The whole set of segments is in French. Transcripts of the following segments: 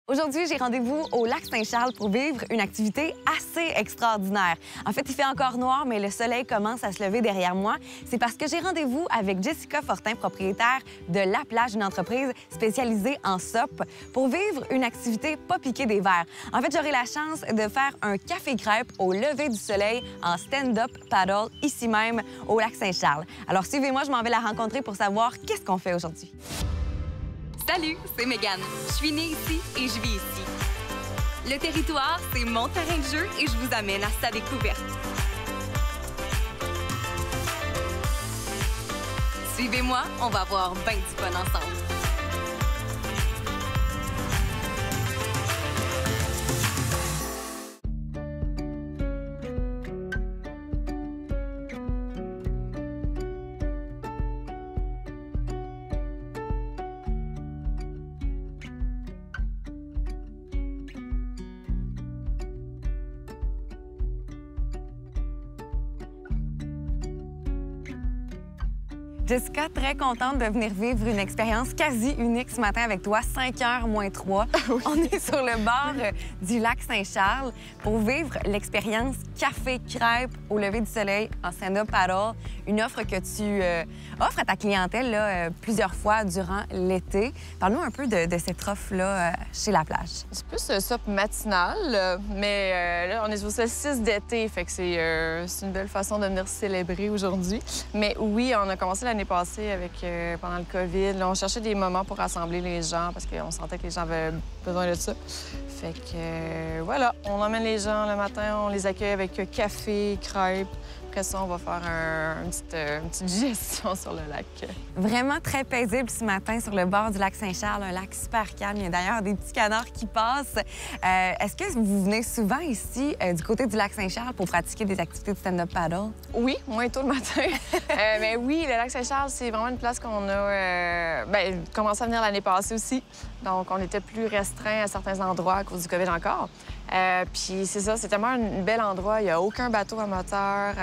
Aujourd'hui, j'ai rendez-vous au lac Saint-Charles pour vivre une activité assez extraordinaire. En fait, il fait encore noir, mais le soleil commence à se lever derrière moi. C'est parce que j'ai rendez-vous avec Jessica Fortin, propriétaire de La Plage, une entreprise spécialisée en SUP, pour vivre une activité pas piquée des verres. En fait, j'aurai la chance de faire un café-crêpe au lever du soleil en stand-up paddle, ici même au lac Saint-Charles. Alors, suivez-moi, je m'en vais la rencontrer pour savoir qu'est-ce qu'on fait aujourd'hui. Salut, c'est Mégane. Je suis née ici et je vis ici. Le territoire, c'est mon terrain de jeu et je vous amène à sa découverte. Suivez-moi, on va avoir ben du fun ensemble. Jessica, très contente de venir vivre une expérience quasi unique ce matin avec toi, 5h moins 3. Oui. On est sur le bord du lac Saint-Charles pour vivre l'expérience café-crêpe au lever du soleil en stand-up paddle, une offre que tu offres à ta clientèle là, plusieurs fois durant l'été. Parle-nous un peu de cette offre-là chez La Plage. C'est plus un SUP matinal, mais là, on est au solstice d'été, fait que c'est une belle façon de venir célébrer aujourd'hui. Mais oui, on a commencé l'année passée avec, pendant le COVID. Là, on cherchait des moments pour rassembler les gens parce qu'on sentait que les gens avaient besoin de ça. Fait que voilà, on emmène les gens le matin, on les accueille avec café, crêpes. Après ça, on va faire une petite digestion sur le lac. Vraiment très paisible ce matin sur le bord du lac Saint-Charles, un lac super calme. Il y a d'ailleurs des petits canards qui passent. Est-ce que vous venez souvent ici, du côté du lac Saint-Charles, pour pratiquer des activités de stand-up paddle? Oui, moins tôt le matin. Mais oui, le lac Saint-Charles, c'est vraiment une place qu'on a commencé à venir l'année passée aussi. Donc, on était plus restreint à certains endroits à cause du COVID encore. Puis c'est ça, c'est tellement un bel endroit. Il n'y a aucun bateau à moteur.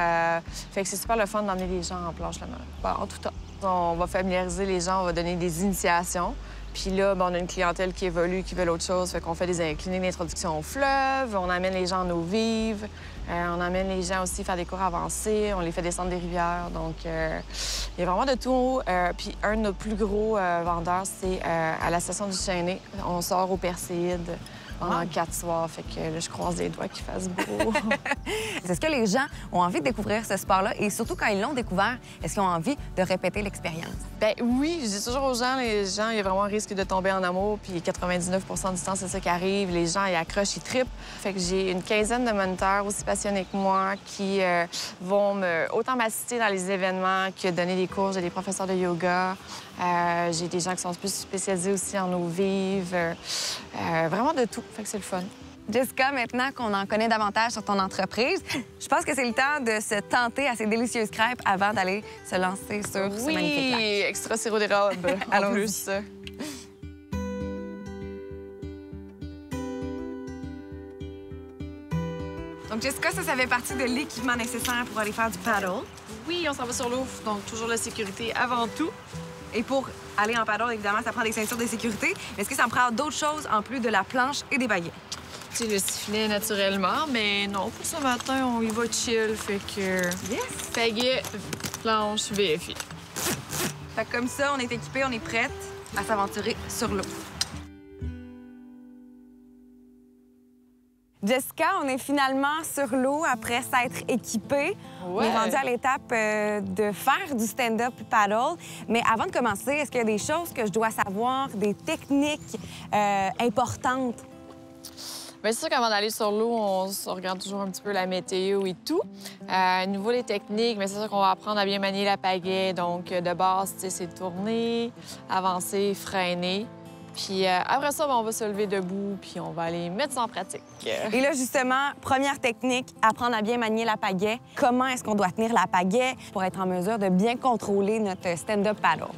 Fait que c'est super le fun d'emmener les gens en planche en tout temps. On va familiariser les gens, on va donner des initiations. Puis là, on a une clientèle qui évolue, qui veut autre chose. Fait qu'on fait des cliniques d'introduction au fleuve, on amène les gens en eau vive, on amène les gens aussi faire des cours avancés, on les fait descendre des rivières. Donc, il y a vraiment de tout. Puis un de nos plus gros vendeurs, c'est à la station du Chêné. On sort au Perséide pendant 4 soirs. Fait que là, je croise les doigts qu'il fasse beau. Est-ce que les gens ont envie de découvrir ce sport-là? Et surtout, quand ils l'ont découvert, est-ce qu'ils ont envie de répéter l'expérience? Bien oui, je dis toujours aux gens, il y a vraiment un risque de tomber en amour. Puis 99 du temps, c'est ça qui arrive. Les gens, ils accrochent, ils trippent. Fait que j'ai une quinzaine de moniteurs aussi passionnés que moi qui vont autant m'assister dans les événements que donner des cours. J'ai des professeurs de yoga. J'ai des gens qui sont plus spécialisés aussi en eau vive. Vraiment de tout. Fait que c'est le fun. Jessica, maintenant qu'on en connaît davantage sur ton entreprise, je pense que c'est le temps de se tenter à ces délicieuses crêpes avant d'aller se lancer sur ce magnifique lac. Oui, extra sirop d'érable en plus. Donc, Jessica, ça fait partie de l'équipement nécessaire pour aller faire du paddle. Oui, on s'en va sur l'eau, donc toujours la sécurité avant tout. Et pour aller en paddle, évidemment, ça prend des ceintures de sécurité. Mais est-ce que ça en prend d'autres choses en plus de la planche et des baguettes? Tu sais, le sifflet naturellement, mais non, pour ce matin, on y va chill, fait que... Yes! Pagaie, planche, VFI. Fait que comme ça, on est équipés, on est prête à s'aventurer sur l'eau. Jessica, on est finalement sur l'eau après s'être équipés. Ouais. On est rendu à l'étape de faire du stand-up paddle. Mais avant de commencer, est-ce qu'il y a des choses que je dois savoir, des techniques importantes? Bien, c'est sûr qu'avant d'aller sur l'eau, on regarde toujours un petit peu la météo et tout. Niveau les techniques, mais c'est sûr qu'on va apprendre à bien manier la pagaie. Donc, de base, c'est tourner, avancer, freiner. Puis après ça, on va se lever debout, puis on va aller mettre ça en pratique. Et là, justement, première technique, apprendre à bien manier la pagaie. Comment est-ce qu'on doit tenir la pagaie pour être en mesure de bien contrôler notre stand-up paddle?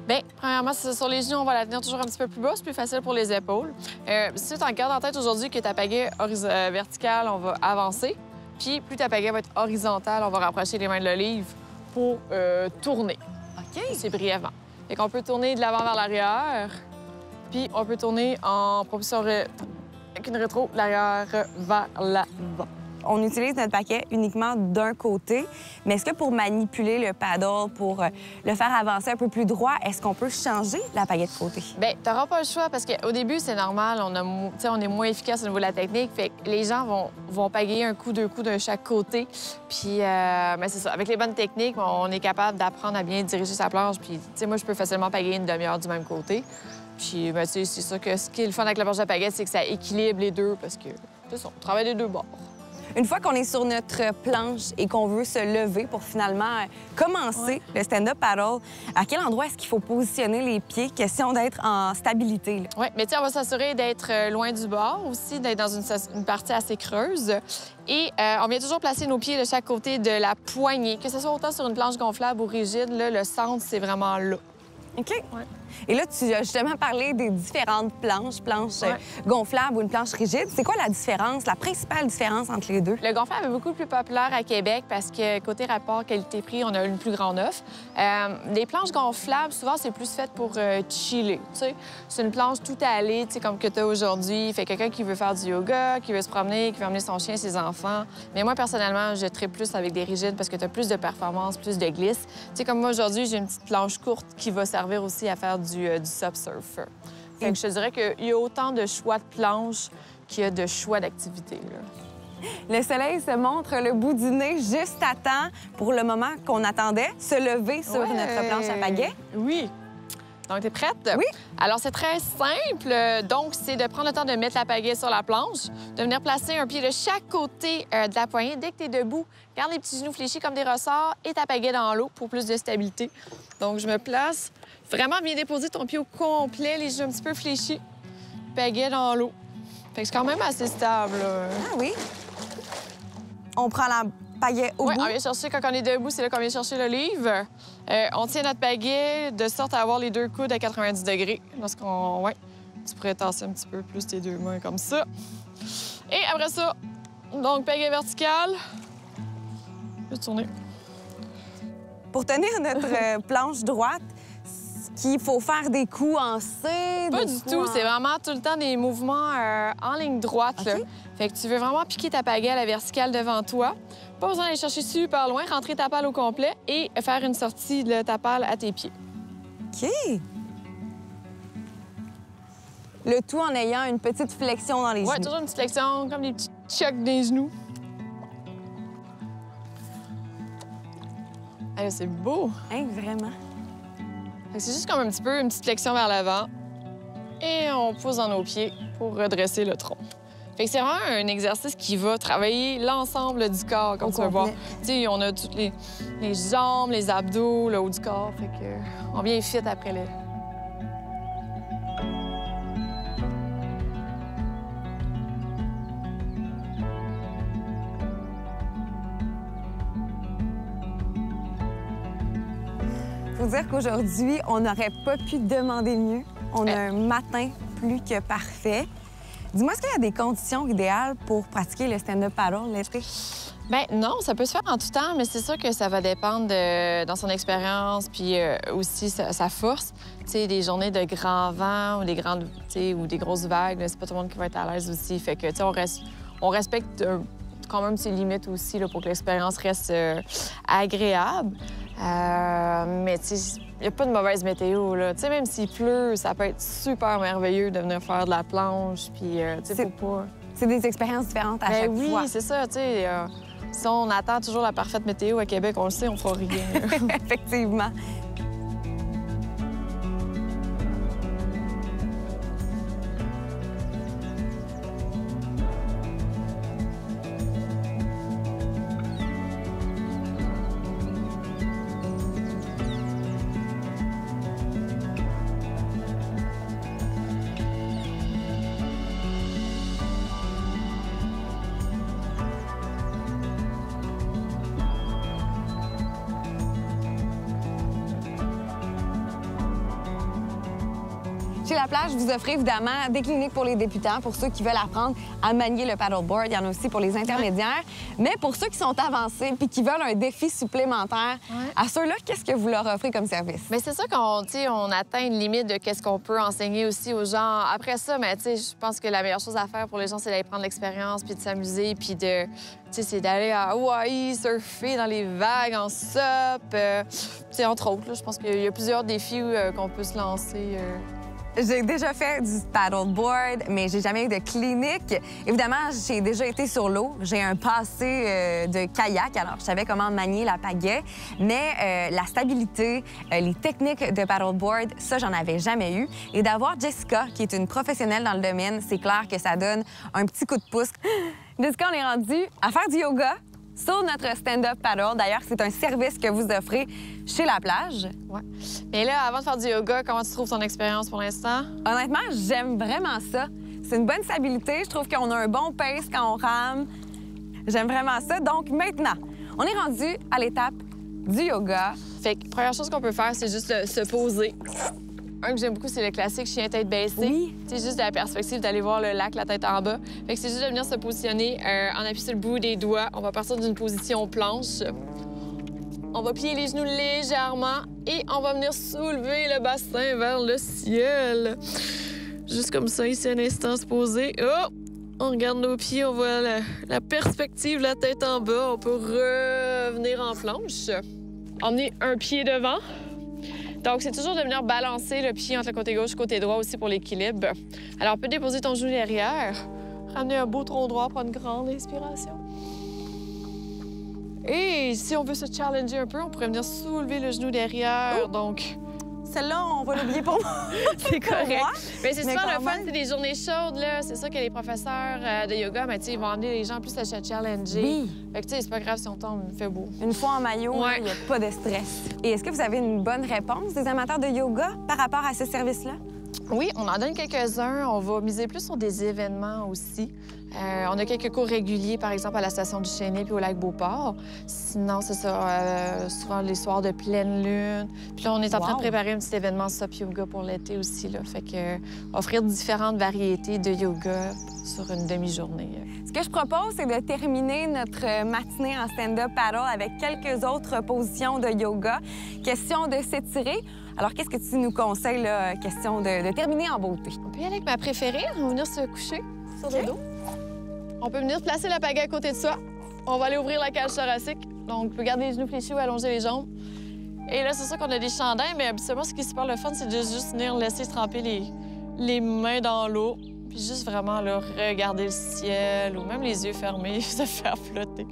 Bien, premièrement, c'est sur les genoux, on va la tenir toujours un petit peu plus bas. C'est plus facile pour les épaules. Si tu en gardes en tête aujourd'hui que ta pagaie verticale, on va avancer. Puis plus ta pagaie va être horizontale, on va rapprocher les mains de l'olive pour tourner. OK. C'est brièvement. Fait qu'on peut tourner de l'avant vers l'arrière, puis on peut tourner en propulsion avec une rétro de l'arrière vers l'avant. On utilise notre paquet uniquement d'un côté, mais est-ce que pour manipuler le paddle, pour le faire avancer un peu plus droit, est-ce qu'on peut changer la pagaie de côté? Bien, tu n'auras pas le choix parce qu'au début, c'est normal, on est moins efficace au niveau de la technique, fait que les gens vont pagayer un coup, deux coups de chaque côté. Puis, ben, c'est ça, avec les bonnes techniques, on est capable d'apprendre à bien diriger sa planche. Puis, tu sais, moi, je peux facilement pagayer une demi-heure du même côté. Puis, ben, tu sais, c'est sûr que ce qui est le fun avec la planche à pagaie, c'est que ça équilibre les deux parce que, c'est ça, on travaille des deux bords. Une fois qu'on est sur notre planche et qu'on veut se lever pour finalement commencer le stand-up paddle, à quel endroit est-ce qu'il faut positionner les pieds, question d'être en stabilité? Oui, mais tiens, on va s'assurer d'être loin du bord aussi, d'être dans une partie assez creuse. Et on vient toujours placer nos pieds de chaque côté de la poignée, que ce soit autant sur une planche gonflable ou rigide, là, le centre, c'est vraiment là. OK. Ouais. Et là, tu as justement parlé des différentes planches gonflables ou une planche rigide. C'est quoi la différence, la principale différence entre les deux? Le gonflable est beaucoup plus populaire à Québec parce que côté rapport qualité-prix, on a une plus grande offre. Les planches gonflables, souvent, c'est plus fait pour chiller. C'est une planche tout allée, comme que tu as aujourd'hui. Fait quelqu'un qui veut faire du yoga, qui veut se promener, qui veut emmener son chien, ses enfants. Mais moi, personnellement, je tripe plus avec des rigides parce que tu as plus de performance, plus de glisse. Comme moi, aujourd'hui, j'ai une petite planche courte qui va servir aussi à faire du subsurf. Fait que je te dirais qu'il y a autant de choix de planches qu'il y a de choix d'activités. Le soleil se montre le bout du nez juste à temps pour le moment qu'on attendait, se lever sur notre planche à pagaie. Oui. Donc, t'es prête? Oui. Alors, c'est très simple. Donc, c'est de prendre le temps de mettre la pagaie sur la planche, de venir placer un pied de chaque côté de la poignée. Dès que t'es debout, garde les petits genoux fléchis comme des ressorts et ta pagaie dans l'eau pour plus de stabilité. Donc, je me place. Vraiment bien déposer ton pied au complet, les genoux un petit peu fléchis. Pagaie dans l'eau. Fait que c'est quand même assez stable. Ah oui. On prend la pagaie au bout. On vient chercher, quand on est debout, c'est là qu'on vient chercher l'olive. On tient notre pagaie de sorte à avoir les deux coudes à 90 degrés. Lorsqu'on... Tu pourrais tasser un petit peu plus tes deux mains comme ça. Et après ça, donc pagaie verticale. Je vais tourner. Pour tenir notre planche droite, qu'il faut faire des coups en C? Pas du tout. C'est vraiment tout le temps des mouvements en ligne droite. OK. Là. Fait que tu veux vraiment piquer ta pagaie à la verticale devant toi. Pas besoin d'aller chercher super loin, rentrer ta pale au complet et faire une sortie de ta pale à tes pieds. OK. Le tout en ayant une petite flexion dans les Ouais, genoux. toujours une petite flexion, comme des petits chocs des genoux. Hey, c'est beau! Hein, vraiment? C'est juste comme un petit peu une petite flexion vers l'avant. Et on pousse dans nos pieds pour redresser le tronc. Fait que c'est vraiment un exercice qui va travailler l'ensemble du corps, comme tu vas voir. Tu sais, on a toutes les jambes, les abdos, le haut du corps. Fait que on vient fit après les... Faut dire qu'aujourd'hui, on n'aurait pas pu demander mieux. On a un matin plus que parfait. Dis-moi, est-ce qu'il y a des conditions idéales pour pratiquer le stand-up paddle l'été? Bien, non, ça peut se faire en tout temps, mais c'est sûr que ça va dépendre dans son expérience puis aussi sa force. Tu sais, des journées de grand vent ou des grandes, tu sais, ou des grosses vagues, c'est pas tout le monde qui va être à l'aise aussi. Fait que, tu sais, on respecte quand même ses limites aussi là, pour que l'expérience reste agréable. Mais tu sais, il n'y a pas de mauvaise météo, là. Tu sais, même s'il pleut, ça peut être super merveilleux de venir faire de la planche, puis tu sais, faut pas... C'est des expériences différentes à chaque fois. Oui, c'est ça, tu sais. Si on attend toujours la parfaite météo à Québec, on le sait, on fera rien. Effectivement. la plage, vous offrez évidemment des cliniques pour les débutants, pour ceux qui veulent apprendre à manier le paddleboard. Il y en a aussi pour les intermédiaires. Mais pour ceux qui sont avancés puis qui veulent un défi supplémentaire, à ceux-là, qu'est-ce que vous leur offrez comme service? Bien, c'est sûr on atteint une limite de qu'est-ce qu'on peut enseigner aussi aux gens. Après ça, mais je pense que la meilleure chose à faire pour les gens, c'est d'aller prendre l'expérience puis de s'amuser puis de... c'est d'aller à Hawaï, surfer dans les vagues en sup. Entre autres, là, je pense qu'il y a plusieurs défis qu'on peut se lancer. J'ai déjà fait du paddleboard, mais j'ai jamais eu de clinique. Évidemment, j'ai déjà été sur l'eau. J'ai un passé de kayak, alors je savais comment manier la pagaie. Mais la stabilité, les techniques de paddleboard, ça, j'en avais jamais eu. Et d'avoir Jessica, qui est une professionnelle dans le domaine, c'est clair que ça donne un petit coup de pouce. Jessica, on est rendu à faire du yoga sur notre stand-up paddle. D'ailleurs, c'est un service que vous offrez chez la plage. Oui. Mais là, avant de faire du yoga, comment tu trouves ton expérience pour l'instant? Honnêtement, j'aime vraiment ça. C'est une bonne stabilité. Je trouve qu'on a un bon pace quand on rame. J'aime vraiment ça. Donc maintenant, on est rendu à l'étape du yoga. Fait que première chose qu'on peut faire, c'est juste se poser. Un que j'aime beaucoup, c'est le classique chien tête baissée. Oui. C'est juste de la perspective d'aller voir le lac, la tête en bas. Fait que c'est juste de venir se positionner en appui sur le bout des doigts. On va partir d'une position planche. On va plier les genoux légèrement et on va venir soulever le bassin vers le ciel. Juste comme ça, ici, un instant, se poser. Oh! On regarde nos pieds, on voit la perspective, la tête en bas. On peut revenir en planche. Emmener un pied devant. Donc, c'est toujours de venir balancer le pied entre le côté gauche et le côté droit aussi pour l'équilibre. Alors, on peut déposer ton genou derrière, ramener un beau tronc droit, prendre une grande inspiration. Et si on veut se challenger un peu, on pourrait venir soulever le genou derrière. Donc, celle-là, on va l'oublier pour moi. c'est correct. Mais c'est Mais souvent quand le fun, même. c'est des journées chaudes, là. C'est sûr que les professeurs de yoga, mais ils vont emmener les gens plus à se challenger. Oui. Fait que, c'est pas grave si on tombe, il fait beau. Une fois en maillot, Ouais. il n'y a pas de stress. Et est-ce que vous avez une bonne réponse des amateurs de yoga par rapport à ce service-là? Oui, on en donne quelques-uns. On va miser plus sur des événements aussi. On a quelques cours réguliers, par exemple, à la station du Chesnay puis au lac Beauport. Sinon, c'est ça, souvent les soirs de pleine lune. Puis là, on est en train de préparer un petit événement SUP Yoga pour l'été aussi, là. Fait que offrir différentes variétés de yoga sur une demi-journée. Ce que je propose, c'est de terminer notre matinée en stand-up paddle avec quelques autres positions de yoga. Question de s'étirer. Alors, qu'est-ce que tu nous conseilles, là, question de terminer en beauté? On peut y aller avec ma préférée. On va venir se coucher sur le dos. On peut venir placer la pagaie à côté de soi. On va aller ouvrir la cage thoracique. Donc, on peut garder les genoux fléchis ou allonger les jambes. Et là, c'est sûr qu'on a des chandails, mais habituellement, ce qui est super le fun, c'est de juste venir laisser tremper les mains dans l'eau. Puis juste vraiment là, regarder le ciel ou même les yeux fermés, se faire flotter.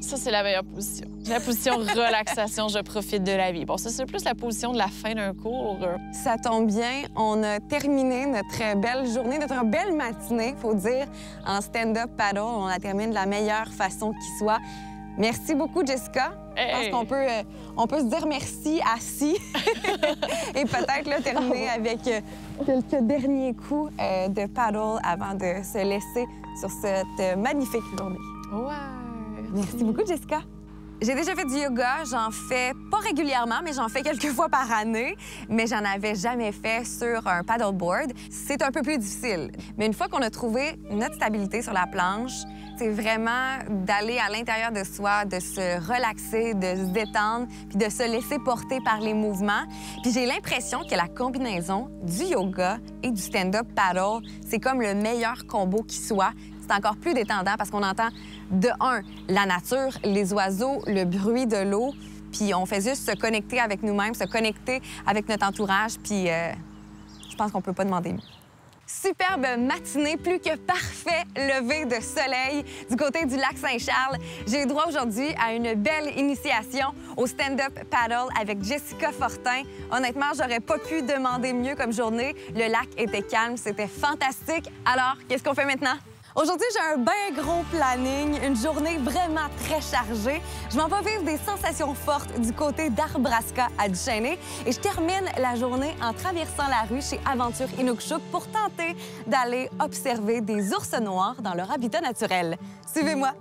Ça, c'est la meilleure position. La position relaxation, je profite de la vie. Bon, ça, c'est plus la position de la fin d'un cours. Ça tombe bien, on a terminé notre belle journée, notre belle matinée, faut dire, en stand-up paddle. On la termine de la meilleure façon qui soit. Merci beaucoup, Jessica. Je pense qu'on peut se dire merci assis et peut-être là, terminer avec quelques derniers coups de paddle avant de se laisser sur cette magnifique journée. Ouais. Merci beaucoup, Jessica. J'ai déjà fait du yoga. J'en fais pas régulièrement, mais j'en fais quelques fois par année. Mais j'en avais jamais fait sur un paddleboard. C'est un peu plus difficile. Mais une fois qu'on a trouvé notre stabilité sur la planche, c'est vraiment d'aller à l'intérieur de soi, de se relaxer, de se détendre, puis de se laisser porter par les mouvements. Puis j'ai l'impression que la combinaison du yoga et du stand-up paddle, c'est comme le meilleur combo qui soit. C'est encore plus détendant parce qu'on entend, de un, la nature, les oiseaux, le bruit de l'eau, puis on fait juste se connecter avec nous-mêmes, se connecter avec notre entourage, puis je pense qu'on peut pas demander mieux. Superbe matinée, plus que parfait lever de soleil du côté du lac Saint-Charles. J'ai eu droit aujourd'hui à une belle initiation au stand-up paddle avec Jessica Fortin. Honnêtement, j'aurais pas pu demander mieux comme journée. Le lac était calme, c'était fantastique. Alors, qu'est-ce qu'on fait maintenant? Aujourd'hui, j'ai un bien gros planning, une journée vraiment très chargée. Je m'en vais vivre des sensations fortes du côté d'Arbraska à Duchesnay et je termine la journée en traversant la rue chez Aventure Inukshuk pour tenter d'aller observer des ours noirs dans leur habitat naturel. Suivez-moi!